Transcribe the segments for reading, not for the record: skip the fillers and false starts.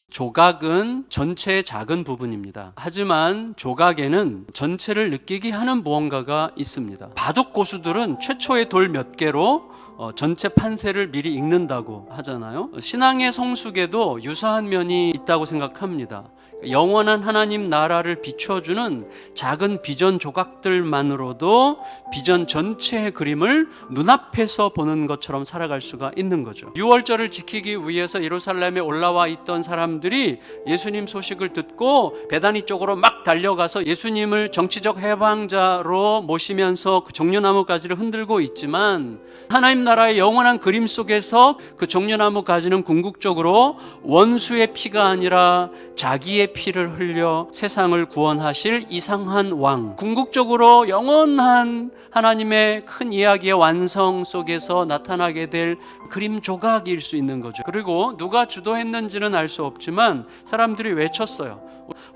조각은 전체의 작은 부분입니다. 하지만 조각에는 전체를 느끼게 하는 무언가가 있습니다. 바둑 고수들은 최초의 돌 몇 개로 전체 판세를 미리 읽는다고 하잖아요. 신앙의 성숙에도 유사한 면이 있다고 생각합니다. 영원한 하나님 나라를 비춰주는 작은 비전 조각들만으로도 비전 전체의 그림을 눈앞에서 보는 것처럼 살아갈 수가 있는 거죠. 유월절을 지키기 위해서 예루살렘에 올라와 있던 사람들이 예수님 소식을 듣고 베다니 쪽으로 막 달려가서 예수님을 정치적 해방자로 모시면서 그 종려나무 가지를 흔들고 있지만, 하나님 나라의 영원한 그림 속에서 그 종려나무 가지는 궁극적으로 원수의 피가 아니라 자기의 피를 흘려 세상을 구원하실 이상한 왕, 궁극적으로 영원한 하나님의 큰 이야기의 완성 속에서 나타나게 될 그림 조각일 수 있는 거죠. 그리고 누가 주도했는지는 알 수 없지만 사람들이 외쳤어요.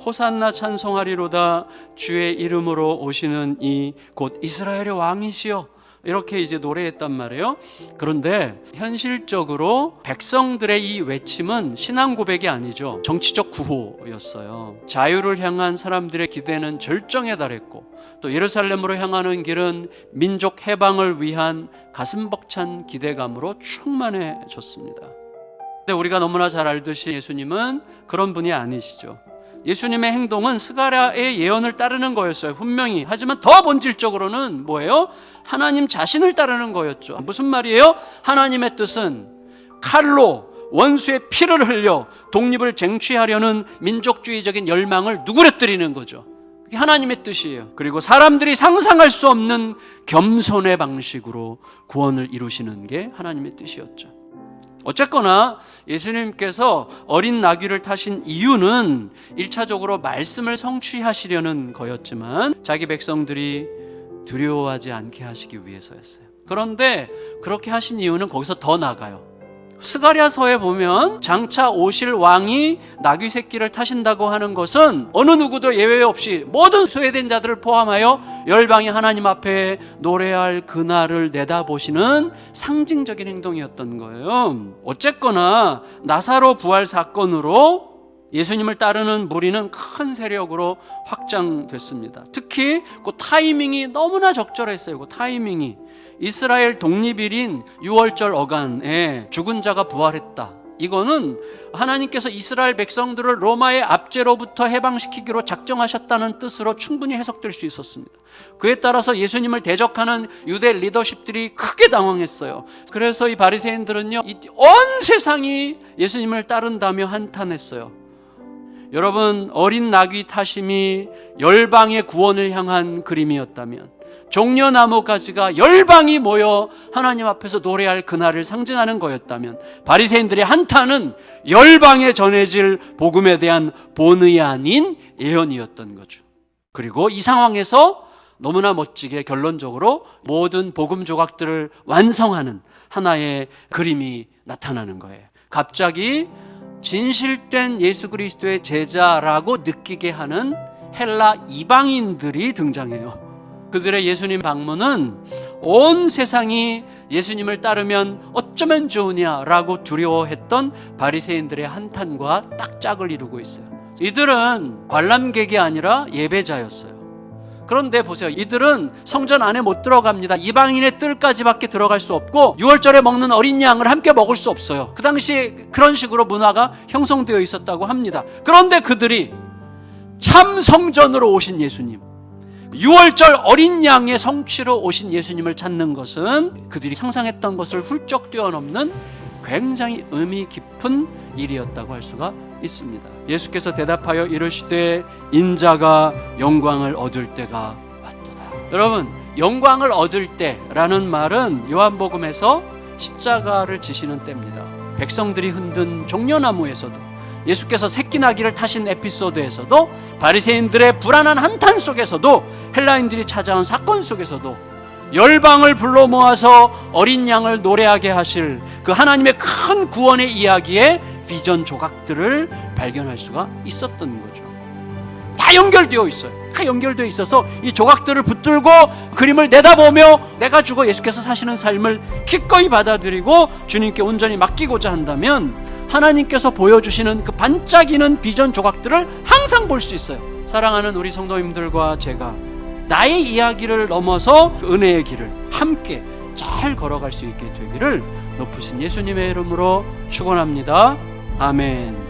호산나 찬송하리로다, 주의 이름으로 오시는 이 곧 이스라엘의 왕이시여, 이렇게 이제 노래했단 말이에요. 그런데 현실적으로 백성들의 이 외침은 신앙 고백이 아니죠. 정치적 구호였어요. 자유를 향한 사람들의 기대는 절정에 달했고, 또 예루살렘으로 향하는 길은 민족 해방을 위한 가슴 벅찬 기대감으로 충만해졌습니다. 근데 우리가 너무나 잘 알듯이 예수님은 그런 분이 아니시죠. 예수님의 행동은 스가랴의 예언을 따르는 거였어요, 분명히. 하지만 더 본질적으로는 뭐예요? 하나님 자신을 따르는 거였죠. 무슨 말이에요? 하나님의 뜻은 칼로 원수의 피를 흘려 독립을 쟁취하려는 민족주의적인 열망을 누그러뜨리는 거죠. 그게 하나님의 뜻이에요. 그리고 사람들이 상상할 수 없는 겸손의 방식으로 구원을 이루시는 게 하나님의 뜻이었죠. 어쨌거나 예수님께서 어린 나귀를 타신 이유는 1차적으로 말씀을 성취하시려는 거였지만 자기 백성들이 두려워하지 않게 하시기 위해서였어요. 그런데 그렇게 하신 이유는 거기서 더 나아가요. 스가랴서에 보면 장차 오실 왕이 나귀 새끼를 타신다고 하는 것은 어느 누구도 예외 없이 모든 소외된 자들을 포함하여 열방이 하나님 앞에 노래할 그날을 내다보시는 상징적인 행동이었던 거예요. 어쨌거나 나사로 부활 사건으로 예수님을 따르는 무리는 큰 세력으로 확장됐습니다. 특히 그 타이밍이 너무나 적절했어요. 그 타이밍이 이스라엘 독립일인 유월절 어간에 죽은 자가 부활했다. 이거는 하나님께서 이스라엘 백성들을 로마의 압제로부터 해방시키기로 작정하셨다는 뜻으로 충분히 해석될 수 있었습니다. 그에 따라서 예수님을 대적하는 유대 리더십들이 크게 당황했어요. 그래서 이 바리새인들은요, 온 세상이 예수님을 따른다며 한탄했어요. 여러분, 어린 나귀 타심이 열방의 구원을 향한 그림이었다면, 종려나무 가지가 열방이 모여 하나님 앞에서 노래할 그날을 상징하는 거였다면, 바리새인들의 한탄은 열방에 전해질 복음에 대한 본의 아닌 예언이었던 거죠. 그리고 이 상황에서 너무나 멋지게 결론적으로 모든 복음 조각들을 완성하는 하나의 그림이 나타나는 거예요. 갑자기 진실된 예수 그리스도의 제자라고 느끼게 하는 헬라 이방인들이 등장해요. 그들의 예수님 방문은 온 세상이 예수님을 따르면 어쩌면 좋으냐라고 두려워했던 바리새인들의 한탄과 딱 짝을 이루고 있어요. 이들은 관람객이 아니라 예배자였어요. 그런데 보세요, 이들은 성전 안에 못 들어갑니다. 이방인의 뜰까지밖에 들어갈 수 없고 유월절에 먹는 어린 양을 함께 먹을 수 없어요. 그 당시에 그런 식으로 문화가 형성되어 있었다고 합니다. 그런데 그들이 참 성전으로 오신 예수님, 유월절 어린 양의 성취로 오신 예수님을 찾는 것은 그들이 상상했던 것을 훌쩍 뛰어넘는 굉장히 의미 깊은 일이었다고 할 수가 있습니다. 예수께서 대답하여 이르시되 인자가 영광을 얻을 때가 왔도다. 여러분, 영광을 얻을 때라는 말은 요한복음에서 십자가를 지시는 때입니다. 백성들이 흔든 종려나무에서도, 예수께서 새끼 나귀를 타신 에피소드에서도, 바리새인들의 불안한 한탄 속에서도, 헬라인들이 찾아온 사건 속에서도 열방을 불러 모아서 어린 양을 노래하게 하실 그 하나님의 큰 구원의 이야기의 비전 조각들을 발견할 수가 있었던 거죠. 다 연결되어 있어요. 다 연결되어 있어서 이 조각들을 붙들고 그림을 내다보며 내가 죽어 예수께서 사시는 삶을 기꺼이 받아들이고 주님께 온전히 맡기고자 한다면 하나님께서 보여주시는 그 반짝이는 비전 조각들을 항상 볼 수 있어요. 사랑하는 우리 성도님들과 제가 나의 이야기를 넘어서 은혜의 길을 함께 잘 걸어갈 수 있게 되기를 높으신 예수님의 이름으로 축원합니다. 아멘.